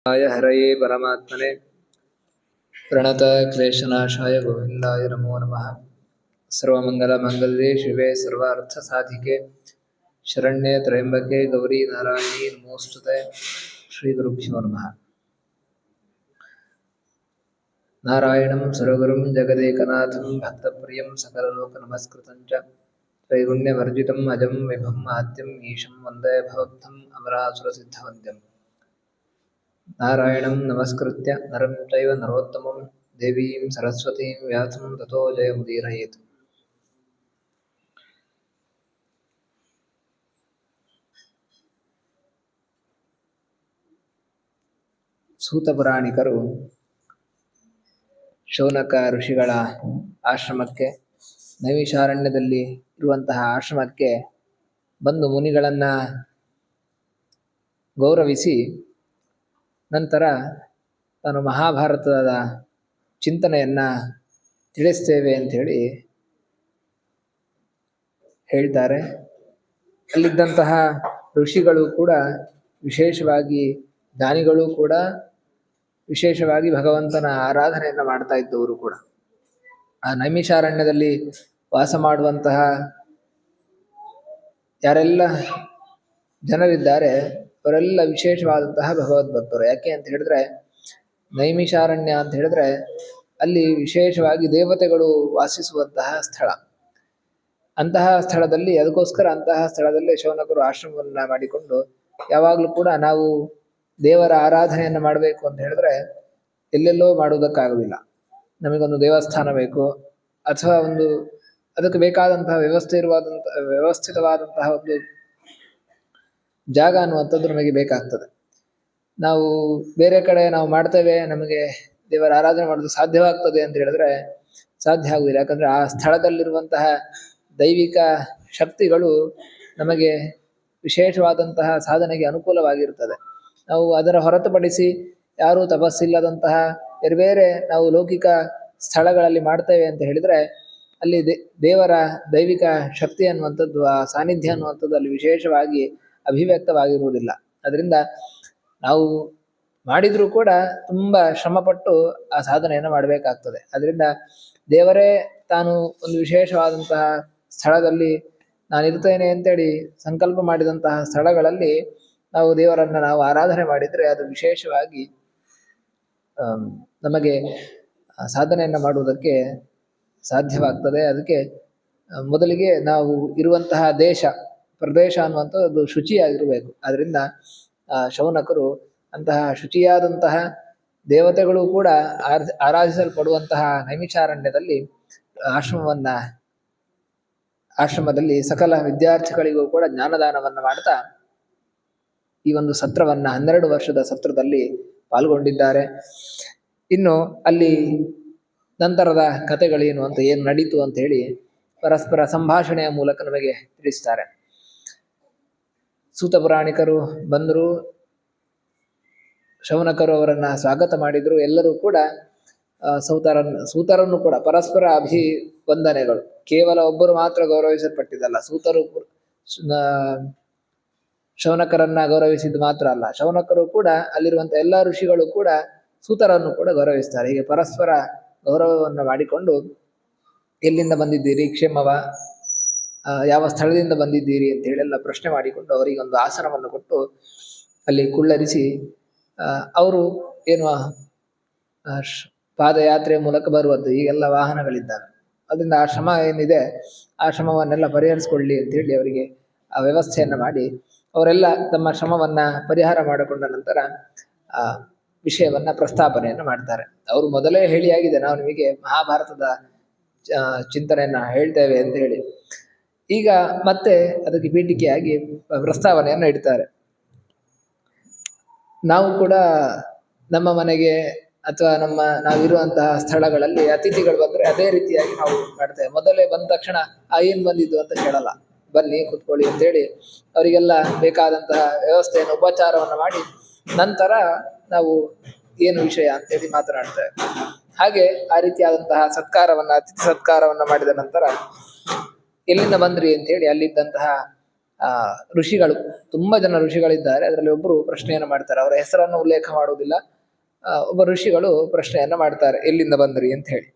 हरये परमात्मने प्रणत क्लेशनाशाय गोविन्दाय नमो नमः। सर्वमङ्गलमाङ्गल्ये शिवे सर्वार्थसाधिके शरण्ये त्र्यम्बके गौरी नारायणी नमोस्तुते। श्रीगुरुभ्यो नमः। नारायणं सुरगुरुं जगदेकनाथं भक्तप्रियं सकललोकनमस्कृतं च त्रैगुण्यवर्जितम् अजं विभुम् आद्यम् ईशं वन्दे भवद्धम् अमरासुरसिद्धवन्द्यम्। नारायणं नमस्कृत्य नरं चैव नरोत्तमं देवीं सरस्वतीं व्यासं ततो जयमुदीरयेत्। ಸೂತಪುರಾಣಿಕರು ಶೌನಕ ಋಷಿಗಳ ಆಶ್ರಮಕ್ಕೆ, ನೈಮಿಷಾರಣ್ಯದಲ್ಲಿ ಇರುವಂತಹ ಆಶ್ರಮಕ್ಕೆ ಬಂದು ಮುನಿಗಳನ್ನು ಗೌರವಿಸಿ ನಂತರ ತಾನು ಮಹಾಭಾರತದ ಚಿಂತನೆಯನ್ನು ತಿಳಿಸ್ತೇವೆ ಅಂಥೇಳಿ ಹೇಳ್ತಾರೆ. ಅಲ್ಲಿದ್ದಂತಹ ಋಷಿಗಳು ಕೂಡ ವಿಶೇಷವಾಗಿ, ಜ್ಞಾನಿಗಳು ಕೂಡ ವಿಶೇಷವಾಗಿ ಭಗವಂತನ ಆರಾಧನೆಯನ್ನು ಮಾಡ್ತಾ ಇದ್ದವರು ಕೂಡ. ಆ ನೈಮಿಷಾರಣ್ಯದಲ್ಲಿ ವಾಸ ಮಾಡುವಂತಹ ಯಾರೆಲ್ಲ ಜನರಿದ್ದಾರೆ ಅವರೆಲ್ಲ ವಿಶೇಷವಾದಂತಹ ಭಗವದ್ಭಕ್ತರು. ಯಾಕೆ ಅಂತ ಹೇಳಿದ್ರೆ, ನೈಮಿಷಾರಣ್ಯ ಅಂತ ಹೇಳಿದ್ರೆ ಅಲ್ಲಿ ವಿಶೇಷವಾಗಿ ದೇವತೆಗಳು ವಾಸಿಸುವಂತಹ ಸ್ಥಳ. ಅಂತಹ ಸ್ಥಳದಲ್ಲಿ, ಅದಕ್ಕೋಸ್ಕರ ಅಂತಹ ಸ್ಥಳದಲ್ಲಿ ಶೌನಕರು ಆಶ್ರಮವನ್ನು ಮಾಡಿಕೊಂಡು ಯಾವಾಗಲೂ ಕೂಡ ನಾವು ದೇವರ ಆರಾಧನೆಯನ್ನು ಮಾಡಬೇಕು ಅಂತ ಹೇಳಿದ್ರೆ ಎಲ್ಲೆಲ್ಲೋ ಮಾಡುವುದಕ್ಕಾಗುವುದಿಲ್ಲ. ನಮಗೊಂದು ದೇವಸ್ಥಾನ ಬೇಕು, ಅಥವಾ ಒಂದು ಅದಕ್ಕೆ ಬೇಕಾದಂತಹ ವ್ಯವಸ್ಥಿತವಾದಂತಹ ಒಂದು ಜಾಗ ಅನ್ನುವಂಥದ್ದು ನಮಗೆ ಬೇಕಾಗ್ತದೆ. ನಾವು ಬೇರೆ ಕಡೆ ನಾವು ಮಾಡ್ತೇವೆ, ನಮಗೆ ದೇವರ ಆರಾಧನೆ ಮಾಡೋದು ಸಾಧ್ಯವಾಗ್ತದೆ ಅಂತ ಹೇಳಿದ್ರೆ ಸಾಧ್ಯ ಆಗುವುದಿಲ್ಲ. ಯಾಕಂದರೆ ಆ ಸ್ಥಳದಲ್ಲಿರುವಂತಹ ದೈವಿಕ ಶಕ್ತಿಗಳು ನಮಗೆ ವಿಶೇಷವಾದಂತಹ ಸಾಧನೆಗೆ ಅನುಕೂಲವಾಗಿರ್ತದೆ. ನಾವು ಅದರ ಹೊರತುಪಡಿಸಿ ಯಾರೂ ತಪಸ್ಸಿಲ್ಲದಂತಹ ಬೇರೆ ಬೇರೆ ನಾವು ಲೌಕಿಕ ಸ್ಥಳಗಳಲ್ಲಿ ಮಾಡ್ತೇವೆ ಅಂತ ಹೇಳಿದರೆ ಅಲ್ಲಿ ದೇವರ ದೈವಿಕ ಶಕ್ತಿ ಅನ್ನುವಂಥದ್ದು, ಆ ಸಾನ್ನಿಧ್ಯ ಅನ್ನುವಂಥದ್ದು ಅಲ್ಲಿ ವಿಶೇಷವಾಗಿ ಅಭಿವ್ಯಕ್ತವಾಗಿರುವುದಿಲ್ಲ. ಅದರಿಂದ ನಾವು ಮಾಡಿದರೂ ಕೂಡ ತುಂಬ ಶ್ರಮಪಟ್ಟು ಆ ಸಾಧನೆಯನ್ನು ಮಾಡಬೇಕಾಗ್ತದೆ. ಅದರಿಂದ ದೇವರೇ ತಾನು ಒಂದು ವಿಶೇಷವಾದಂತಹ ಸ್ಥಳದಲ್ಲಿ ನಾನಿರ್ತೇನೆ ಅಂತೇಳಿ ಸಂಕಲ್ಪ ಮಾಡಿದಂತಹ ಸ್ಥಳಗಳಲ್ಲಿ ನಾವು ದೇವರನ್ನು ನಾವು ಆರಾಧನೆ ಮಾಡಿದರೆ ಅದು ವಿಶೇಷವಾಗಿ ನಮಗೆ ಸಾಧನೆಯನ್ನು ಮಾಡುವುದಕ್ಕೆ ಸಾಧ್ಯವಾಗ್ತದೆ. ಅದಕ್ಕೆ ಮೊದಲಿಗೆ ನಾವು ಇರುವಂತಹ ಪ್ರದೇಶ ಅನ್ನುವಂಥದ್ದು ಶುಚಿಯಾಗಿರಬೇಕು. ಆದ್ದರಿಂದ ಶೌನಕರು ಅಂತಹ ಶುಚಿಯಾದಂತಹ ದೇವತೆಗಳು ಕೂಡ ಆರಾಧಿಸಲ್ಪಡುವಂತಹ ನೈಮಿಷಾರಣ್ಯದಲ್ಲಿ ಆಶ್ರಮದಲ್ಲಿ ಸಕಲ ವಿದ್ಯಾರ್ಥಿಗಳಿಗೂ ಕೂಡ ಜ್ಞಾನದಾನವನ್ನು ಮಾಡ್ತಾ ಈ ಒಂದು ಸತ್ರವನ್ನು 12 ವರ್ಷದ ಸತ್ರದಲ್ಲಿ ಪಾಲ್ಗೊಂಡಿದ್ದಾರೆ. ಇನ್ನು ಅಲ್ಲಿ ನಂತರದ ಕಥೆಗಳೇನು ಅಂತ, ಏನು ನಡೀತು ಅಂತ ಹೇಳಿ ಪರಸ್ಪರ ಸಂಭಾಷಣೆಯ ಮೂಲಕ ನಮಗೆ ತಿಳಿಸ್ತಾರೆ. ಸೂತಪುರಾಣಿಕರು ಬಂದರು, ಶೌನಕರು ಅವರನ್ನು ಸ್ವಾಗತ ಮಾಡಿದರು. ಎಲ್ಲರೂ ಕೂಡ ಸೂತರನ್ನು ಕೂಡ ಪರಸ್ಪರ ಅಭಿವಂದನೆಗಳು. ಕೇವಲ ಒಬ್ಬರು ಮಾತ್ರ ಗೌರವಿಸಲ್ಪಟ್ಟಿದ್ದಲ್ಲ, ಶೌನಕರನ್ನ ಗೌರವಿಸಿದ್ದು ಮಾತ್ರ ಅಲ್ಲ, ಶೌನಕರು ಕೂಡ ಅಲ್ಲಿರುವಂಥ ಎಲ್ಲ ಋಷಿಗಳು ಕೂಡ ಸೂತರನ್ನು ಕೂಡ ಗೌರವಿಸ್ತಾರೆ. ಹೀಗೆ ಪರಸ್ಪರ ಗೌರವವನ್ನು ಮಾಡಿಕೊಂಡು, ಎಲ್ಲಿಂದ ಬಂದಿದ್ದೀರಿ, ಕ್ಷೇಮವ, ಯಾವ ಸ್ಥಳದಿಂದ ಬಂದಿದ್ದೀರಿ ಅಂತ ಹೇಳೆಲ್ಲ ಪ್ರಶ್ನೆ ಮಾಡಿಕೊಂಡು ಅವರಿಗೊಂದು ಆಸನವನ್ನು ಕೊಟ್ಟು ಅಲ್ಲಿ ಕುಳ್ಳರಿಸಿ, ಅವರು ಏನು ಪಾದಯಾತ್ರೆಯ ಮೂಲಕ ಬರುವಂಥ ಈಗೆಲ್ಲ ವಾಹನಗಳಿದ್ದಾವೆ, ಅದರಿಂದ ಆ ಶ್ರಮ ಏನಿದೆ ಆ ಶ್ರಮವನ್ನೆಲ್ಲ ಪರಿಹರಿಸ್ಕೊಳ್ಳಿ ಅಂತೇಳಿ ಅವರಿಗೆ ಆ ವ್ಯವಸ್ಥೆಯನ್ನು ಮಾಡಿ ಅವರೆಲ್ಲ ತಮ್ಮ ಶ್ರಮವನ್ನು ಪರಿಹಾರ ಮಾಡಿಕೊಂಡ ನಂತರ ಆ ವಿಷಯವನ್ನು ಪ್ರಸ್ತಾಪನೆಯನ್ನು ಮಾಡ್ತಾರೆ. ಅವರು ಮೊದಲೇ ಹೇಳಿಯಾಗಿದೆ, ನಾವು ನಿಮಗೆ ಮಹಾಭಾರತದ ಚಿಂತನೆಯನ್ನು ಹೇಳ್ತೇವೆ ಅಂತ ಹೇಳಿ. ಈಗ ಮತ್ತೆ ಅದಕ್ಕೆ ಪೀಠಿಕೆಯಾಗಿ ಪ್ರಸ್ತಾವನೆಯನ್ನು ಇಡ್ತಾರೆ. ನಾವು ಕೂಡ ನಮ್ಮ ಮನೆಗೆ ಅಥವಾ ನಾವಿರುವಂತಹ ಸ್ಥಳಗಳಲ್ಲಿ ಅತಿಥಿಗಳು ಬಂದರೆ ಅದೇ ರೀತಿಯಾಗಿ ನಾವು ಮಾಡ್ತೇವೆ. ಮೊದಲೇ ಬಂದ ತಕ್ಷಣ ಏನು ಬಂದಿದ್ದು ಅಂತ ಕೇಳಲ್ಲ, ಬನ್ನಿ ಕೂತ್ಕೊಳ್ಳಿ ಅಂತೇಳಿ ಅವರಿಗೆಲ್ಲ ಬೇಕಾದಂತಹ ವ್ಯವಸ್ಥೆಯನ್ನು, ಉಪಚಾರವನ್ನು ಮಾಡಿ ನಂತರ ನಾವು ಏನು ವಿಷಯ ಅಂತೇಳಿ ಮಾತನಾಡ್ತೇವೆ. ಹಾಗೆ ಆ ರೀತಿಯಾದಂತಹ ಅತಿಥಿ ಸತ್ಕಾರವನ್ನು ಮಾಡಿದ ನಂತರ ಎಲ್ಲಿಂದ ಬಂದ್ರಿ ಅಂತೇಳಿ ಅಲ್ಲಿದ್ದಂತಹ ಋಷಿಗಳು, ತುಂಬಾ ಜನ ಋಷಿಗಳಿದ್ದಾರೆ. ಅದರಲ್ಲಿ ಒಬ್ಬರು ಪ್ರಶ್ನೆಯನ್ನು ಮಾಡ್ತಾರೆ. ಅವರ ಹೆಸರನ್ನು ಉಲ್ಲೇಖ ಮಾಡುವುದಿಲ್ಲ. ಒಬ್ಬ ಋಷಿಗಳು ಪ್ರಶ್ನೆಯನ್ನ ಮಾಡ್ತಾರೆ, ಎಲ್ಲಿಂದ ಬಂದ್ರಿ ಅಂತ ಹೇಳಿ.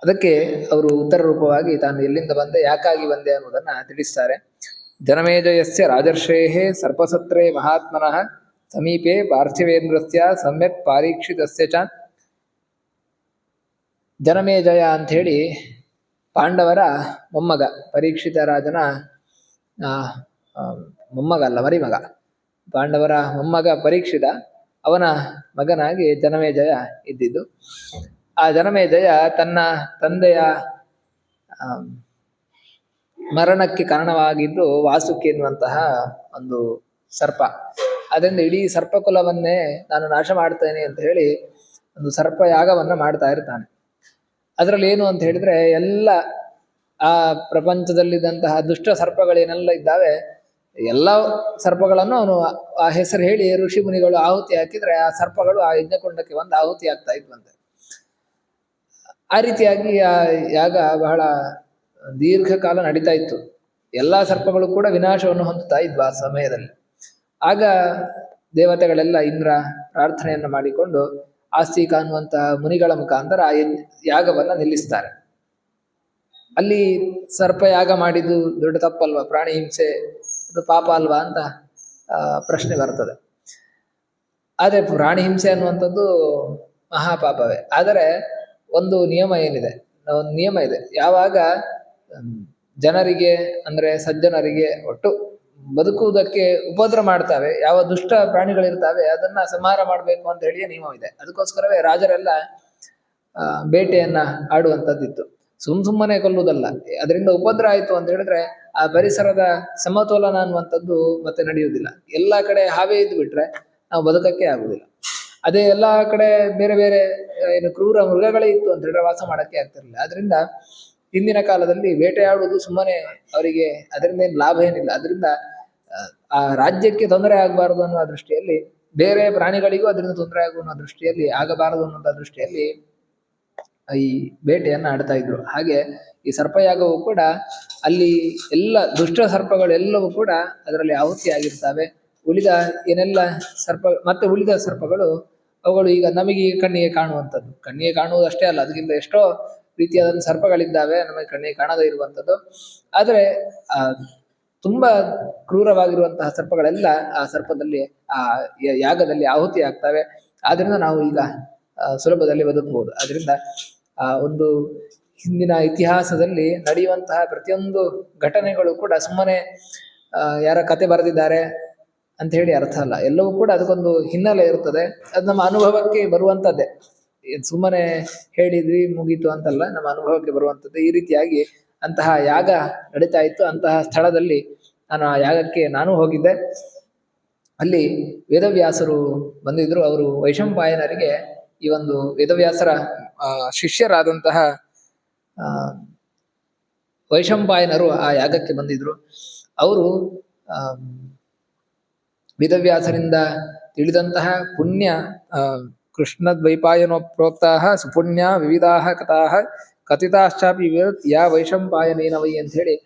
ಅದಕ್ಕೆ ಅವರು ಉತ್ತರ ರೂಪವಾಗಿ ತಾನು ಎಲ್ಲಿಂದ ಬಂದೆ, ಯಾಕಾಗಿ ಬಂದೆ ಅನ್ನೋದನ್ನ ತಿಳಿಸ್ತಾರೆ. ಜನಮೇಜಯಸ್ಯ ರಾಜರ್ಷೇಹೇ ಸರ್ಪಸತ್ರೇ ಮಹಾತ್ಮನಃ ಸಮೀಪೆ ಪಾರ್ಥಿವೇಂದ್ರಸ್ಯ ಸಮ್ಯಕ್ ಪಾರೀಕ್ಷಿತಸ್ಯ ಚ. ಜನಮೇಜಯ ಅಂತ ಹೇಳಿ ಪಾಂಡವರ ಮೊಮ್ಮಗ, ಪರೀಕ್ಷಿತ ರಾಜನ ಮೊಮ್ಮಗ ಅಲ್ಲ, ಮರಿಮಗ. ಪಾಂಡವರ ಮೊಮ್ಮಗ ಪರೀಕ್ಷಿತ, ಅವನ ಮಗನಾಗಿ ಜನಮೇಜಯ ಇದ್ದಿದ್ದು. ಆ ಜನಮೇಜಯ ತನ್ನ ತಂದೆಯ ಮರಣಕ್ಕೆ ಕಾರಣವಾಗಿದ್ದು ವಾಸುಕಿ ಎನ್ನುವಂತಹ ಒಂದು ಸರ್ಪ. ಅದರಿಂದ ಇಡೀ ಸರ್ಪಕುಲವನ್ನೇ ನಾನು ನಾಶ ಮಾಡ್ತೇನೆ ಅಂತ ಹೇಳಿ ಒಂದು ಸರ್ಪ ಯಾಗವನ್ನ ಮಾಡ್ತಾ ಇರ್ತಾನೆ. ಅದರಲ್ಲಿ ಏನು ಅಂತ ಹೇಳಿದ್ರೆ, ಎಲ್ಲ ಆ ಪ್ರಪಂಚದಲ್ಲಿದ್ದಂತಹ ದುಷ್ಟ ಸರ್ಪಗಳೇನೆಲ್ಲ ಇದ್ದಾವೆ, ಎಲ್ಲ ಸರ್ಪಗಳನ್ನು ಅವನು ಆ ಹೆಸರು ಹೇಳಿ ಋಷಿ ಮುನಿಗಳು ಆಹುತಿ ಹಾಕಿದ್ರೆ ಆ ಸರ್ಪಗಳು ಆ ಯಜ್ಞಕುಂಡಕ್ಕೆ ಒಂದು ಆಹುತಿ ಆಗ್ತಾ ಇದ್ವಂತೆ. ಆ ರೀತಿಯಾಗಿ ಆ ಯಾಗ ಬಹಳ ದೀರ್ಘಕಾಲ ನಡೀತಾ ಇತ್ತು. ಎಲ್ಲಾ ಸರ್ಪಗಳು ಕೂಡ ವಿನಾಶವನ್ನು ಹೊಂದುತ್ತಾ ಇದ್ವು ಆ ಸಮಯದಲ್ಲಿ. ಆಗ ದೇವತೆಗಳೆಲ್ಲ ಇಂದ್ರ ಪ್ರಾರ್ಥನೆಯನ್ನು ಮಾಡಿಕೊಂಡು ಆಸ್ತಿಕ ಅನ್ನುವಂತಹ ಮುನಿಗಳ ಮುಖಾಂತರ ಆ ಯಾಗವನ್ನ ನಿಲ್ಲಿಸ್ತಾರೆ. ಅಲ್ಲಿ ಸರ್ಪ ಯಾಗ ಮಾಡಿದ್ದು ದೊಡ್ಡ ತಪ್ಪಲ್ವಾ? ಪ್ರಾಣಿ ಹಿಂಸೆ ಅದು ಪಾಪ ಅಲ್ವಾ ಅಂತ ಪ್ರಶ್ನೆ ಬರ್ತದೆ. ಆದರೆ ಪ್ರಾಣಿ ಹಿಂಸೆ ಅನ್ನುವಂಥದ್ದು ಮಹಾಪಾಪವೇ. ಆದರೆ ಒಂದು ನಿಯಮ ಏನಿದೆ, ಒಂದು ನಿಯಮ ಇದೆ. ಯಾವಾಗ ಜನರಿಗೆ ಅಂದ್ರೆ ಸಜ್ಜನರಿಗೆ ಒಟ್ಟು ಬದುಕುವುದಕ್ಕೆ ಉಪದ್ರ ಮಾಡ್ತಾವೆ, ಯಾವ ದುಷ್ಟ ಪ್ರಾಣಿಗಳಿರ್ತಾವೆ ಅದನ್ನ ಸಂಹಾರ ಮಾಡಬೇಕು ಅಂತ ಹೇಳಿಯೇ ನಿಯಮವಿದೆ. ಅದಕ್ಕೋಸ್ಕರವೇ ರಾಜರೆಲ್ಲ ಬೇಟೆಯನ್ನ ಆಡುವಂಥದ್ದಿತ್ತು. ಸುಮ್ಮನೆ ಕೊಲ್ಲುವುದಲ್ಲ. ಅದರಿಂದ ಉಪದ್ರ ಆಯ್ತು ಅಂತ ಹೇಳಿದ್ರೆ ಆ ಪರಿಸರದ ಸಮತೋಲನ ಅನ್ನುವಂಥದ್ದು ಮತ್ತೆ ನಡೆಯುವುದಿಲ್ಲ. ಎಲ್ಲಾ ಕಡೆ ಹಾವೇ ಇದ್ದು ಬಿಟ್ರೆ ನಾವು ಬದುಕಕ್ಕೆ ಆಗುದಿಲ್ಲ. ಅದೇ ಎಲ್ಲಾ ಕಡೆ ಬೇರೆ ಬೇರೆ ಏನು ಕ್ರೂರ ಮೃಗಗಳೇ ಇತ್ತು ಅಂತ ಹೇಳಿದ್ರೆ ವಾಸ ಮಾಡಕ್ಕೆ ಆಗ್ತಿರ್ಲಿಲ್ಲ. ಆದ್ರಿಂದ ಹಿಂದಿನ ಕಾಲದಲ್ಲಿ ಬೇಟೆಯಾಡುವುದು ಸುಮ್ಮನೆ ಅವರಿಗೆ ಅದರಿಂದ ಏನು ಲಾಭ ಏನಿಲ್ಲ. ಅದರಿಂದ ಆ ರಾಜ್ಯಕ್ಕೆ ತೊಂದರೆ ಆಗಬಾರದು ಅನ್ನೋ ದೃಷ್ಟಿಯಲ್ಲಿ, ಬೇರೆ ಪ್ರಾಣಿಗಳಿಗೂ ಅದರಿಂದ ತೊಂದರೆ ಆಗುವ ಅನ್ನೋ ದೃಷ್ಟಿಯಲ್ಲಿ, ಆಗಬಾರದು ಅನ್ನೋ ದೃಷ್ಟಿಯಲ್ಲಿ ಈ ಬೇಟೆಯನ್ನ ಆಡ್ತಾ ಇದ್ರು. ಹಾಗೆ ಈ ಸರ್ಪಯಾಗವು ಕೂಡ ಅಲ್ಲಿ ಎಲ್ಲ ದುಷ್ಟ ಸರ್ಪಗಳು ಎಲ್ಲವೂ ಕೂಡ ಅದರಲ್ಲಿ ಆಹುತಿ ಆಗಿರ್ತವೆ. ಉಳಿದ ಏನೆಲ್ಲ ಮತ್ತೆ ಉಳಿದ ಸರ್ಪಗಳು ಅವುಗಳು ಈಗ ನಮಗೆ ಕಣ್ಣಿಗೆ ಕಾಣುವಂಥದ್ದು. ಕಣ್ಣಿಗೆ ಕಾಣುವುದು ಅಷ್ಟೇ ಅಲ್ಲ, ಅದಕ್ಕಿಂತ ಎಷ್ಟೋ ರೀತಿಯಾದ ಸರ್ಪಗಳಿದ್ದಾವೆ ನಮಗೆ ಕಣ್ಣಿಗೆ ಕಾಣದೇ ಇರುವಂಥದ್ದು. ಆದರೆ ತುಂಬಾ ಕ್ರೂರವಾಗಿರುವಂತಹ ಸರ್ಪಗಳೆಲ್ಲ ಆ ಸರ್ಪದಲ್ಲಿ ಆ ಯಾಗದಲ್ಲಿ ಆಹುತಿ ಆಗ್ತವೆ. ಆದ್ರಿಂದ ನಾವು ಈಗ ಸುಲಭದಲ್ಲಿ ಬದುಕಬಹುದು. ಆದ್ರಿಂದ ಆ ಒಂದು ಹಿಂದಿನ ಇತಿಹಾಸದಲ್ಲಿ ನಡೆಯುವಂತಹ ಪ್ರತಿಯೊಂದು ಘಟನೆಗಳು ಕೂಡ ಸುಮ್ಮನೆ ಯಾರ ಕತೆ ಬರೆದಿದ್ದಾರೆ ಅಂತ ಹೇಳಿ ಅರ್ಥ ಅಲ್ಲ. ಎಲ್ಲವೂ ಕೂಡ ಅದಕ್ಕೊಂದು ಹಿನ್ನೆಲೆ ಇರುತ್ತದೆ. ಅದು ನಮ್ಮ ಅನುಭವಕ್ಕೆ ಬರುವಂತದ್ದೇ. ಸುಮ್ಮನೆ ಹೇಳಿದ್ವಿ ಮುಗೀತು ಅಂತಲ್ಲ, ನಮ್ಮ ಅನುಭವಕ್ಕೆ ಬರುವಂಥದ್ದು. ಈ ರೀತಿಯಾಗಿ ಅಂತಹ ಯಾಗ ನಡೀತಾ ಇತ್ತು. ಅಂತಹ ಸ್ಥಳದಲ್ಲಿ ನಾನು ಆ ಯಾಗಕ್ಕೆ ನಾನು ಹೋಗಿದ್ದೆ. ಅಲ್ಲಿ ವೇದವ್ಯಾಸರು ಬಂದಿದ್ರು. ಅವರು ವೈಶಂಪಾಯನರಿಗೆ ಈ ಒಂದು ವೇದವ್ಯಾಸರ ಶಿಷ್ಯರಾದಂತಹ ವೈಶಂಪಾಯನರು ಆ ಯಾಗಕ್ಕೆ ಬಂದಿದ್ರು. ಅವರು ವೇದವ್ಯಾಸರಿಂದ ತಿಳಿದಂತಹ ಪುಣ್ಯ ಕೃಷ್ಣದ್ವೈಪಾಯನೋ ಪ್ರೋಕ್ತಾಹ ಸುಪುಣ್ಯ ವಿವಿಧಾಹ ಕಥಾಹ ಕಥಿತಾಶ್ಚಾಪಿ ಯಾ ವೈಶಂಪಾಯನೇನ ವೈ ಅಂತ ಹೇಳಿ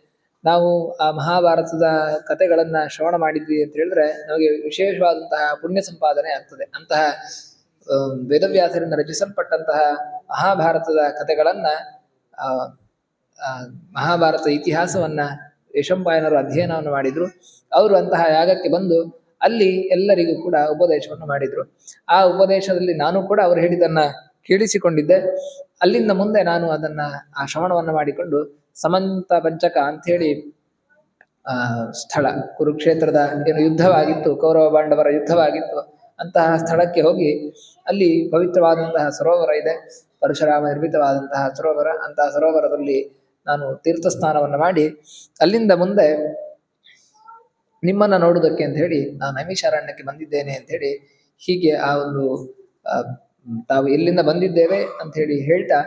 ನಾವು ಆ ಮಹಾಭಾರತದ ಕಥೆಗಳನ್ನ ಶ್ರವಣ ಮಾಡಿದ್ವಿ ಅಂತ ಹೇಳಿದ್ರೆ ನಮಗೆ ವಿಶೇಷವಾದಂತಹ ಪುಣ್ಯ ಸಂಪಾದನೆ ಆಗ್ತದೆ. ಅಂತಹ ವೇದವ್ಯಾಸರಿಂದ ರಚಿಸಲ್ಪಟ್ಟಂತಹ ಮಹಾಭಾರತದ ಕಥೆಗಳನ್ನ ಮಹಾಭಾರತ ಇತಿಹಾಸವನ್ನ ವೈಶಂಪಾಯನರು ಅಧ್ಯಯನವನ್ನು ಮಾಡಿದ್ರು. ಅವರು ಅಂತಹ ಯಾಗಕ್ಕೆ ಬಂದು ಅಲ್ಲಿ ಎಲ್ಲರಿಗೂ ಕೂಡ ಉಪದೇಶವನ್ನು ಮಾಡಿದ್ರು. ಆ ಉಪದೇಶದಲ್ಲಿ ನಾನು ಕೂಡ ಅವರು ಹೇಳಿದ್ದನ್ನ ಕೇಳಿಸಿಕೊಂಡಿದ್ದೆ. ಅಲ್ಲಿಂದ ಮುಂದೆ ನಾನು ಅದನ್ನ ಆ ಶ್ರವಣವನ್ನ ಮಾಡಿಕೊಂಡು ಸಮಂತ ಪಂಚಕ ಅಂಥೇಳಿ ಸ್ಥಳ, ಕುರುಕ್ಷೇತ್ರದ ಏನು ಯುದ್ಧವಾಗಿತ್ತು, ಕೌರವ ಪಾಂಡವರ ಯುದ್ಧವಾಗಿತ್ತು, ಅಂತಹ ಸ್ಥಳಕ್ಕೆ ಹೋಗಿ ಅಲ್ಲಿ ಪವಿತ್ರವಾದಂತಹ ಸರೋವರ ಇದೆ, ಪರಶುರಾಮ ನಿರ್ಮಿತವಾದಂತಹ ಸರೋವರ. ಅಂತಹ ಸರೋವರದಲ್ಲಿ ನಾನು ತೀರ್ಥ ಸ್ನಾನವನ್ನು ಮಾಡಿ ಅಲ್ಲಿಂದ ಮುಂದೆ ನಿಮ್ಮನ್ನ ನೋಡುವುದಕ್ಕೆ ಅಂತ ಹೇಳಿ ನಾನು ನೈಮಿಷಾರಣ್ಯಕ್ಕೆ ಬಂದಿದ್ದೇನೆ ಅಂತ ಹೇಳಿ ಹೀಗೆ ಆ ಒಂದು ತಾವು ಎಲ್ಲಿಂದ ಬಂದಿದ್ದೇವೆ ಅಂತ ಹೇಳಿ ಹೇಳ್ತಾ,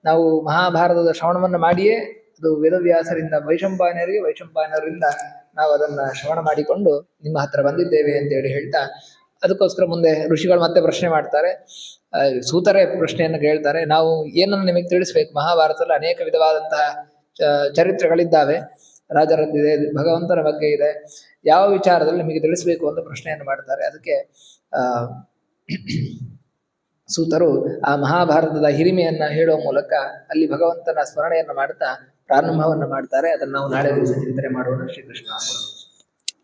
ನಾವು ಮಹಾಭಾರತದ ಶ್ರವಣವನ್ನು ಮಾಡಿಯೇ ಅದು ವೇದವ್ಯಾಸರಿಂದ ವೈಶಂಪಾಯನರಿಗೆ, ವೈಶಂಪಾಯನರಿಂದ ನಾವು ಅದನ್ನ ಶ್ರವಣ ಮಾಡಿಕೊಂಡು ನಿಮ್ಮ ಹತ್ರ ಬಂದಿದ್ದೇವೆ ಅಂತ ಹೇಳಿ ಹೇಳ್ತಾ, ಅದಕ್ಕೋಸ್ಕರ ಮುಂದೆ ಋಷಿಗಳು ಮತ್ತೆ ಪ್ರಶ್ನೆ ಮಾಡ್ತಾರೆ. ಸೂತರೇ ಪ್ರಶ್ನೆಯನ್ನು ಕೇಳ್ತಾರೆ, ನಾವು ಏನನ್ನು ನಿಮಗೆ ತಿಳಿಸ್ಬೇಕು? ಮಹಾಭಾರತದಲ್ಲಿ ಅನೇಕ ವಿಧವಾದಂತಹ ಚರಿತ್ರೆಗಳಿದ್ದಾವೆ. ರಾಜರದ್ದಿದೆ, ಭಗವಂತನ ಬಗ್ಗೆ ಇದೆ, ಯಾವ ವಿಚಾರದಲ್ಲಿ ನಿಮಗೆ ತಿಳಿಸಬೇಕು ಅಂತ ಪ್ರಶ್ನೆಯನ್ನು ಮಾಡ್ತಾರೆ. ಅದಕ್ಕೆ ಸೂತರು ಆ ಮಹಾಭಾರತದ ಹಿರಿಮೆಯನ್ನ ಹೇಳುವ ಮೂಲಕ ಅಲ್ಲಿ ಭಗವಂತನ ಸ್ಮರಣೆಯನ್ನು ಮಾಡ್ತಾ ಪ್ರಾರಂಭವನ್ನ ಮಾಡ್ತಾರೆ. ಅದನ್ನು ನಾವು ನಾಳೆ ದಿವಸ ಚಿಂತನೆ ಮಾಡೋಣ. ಶ್ರೀಕೃಷ್ಣ.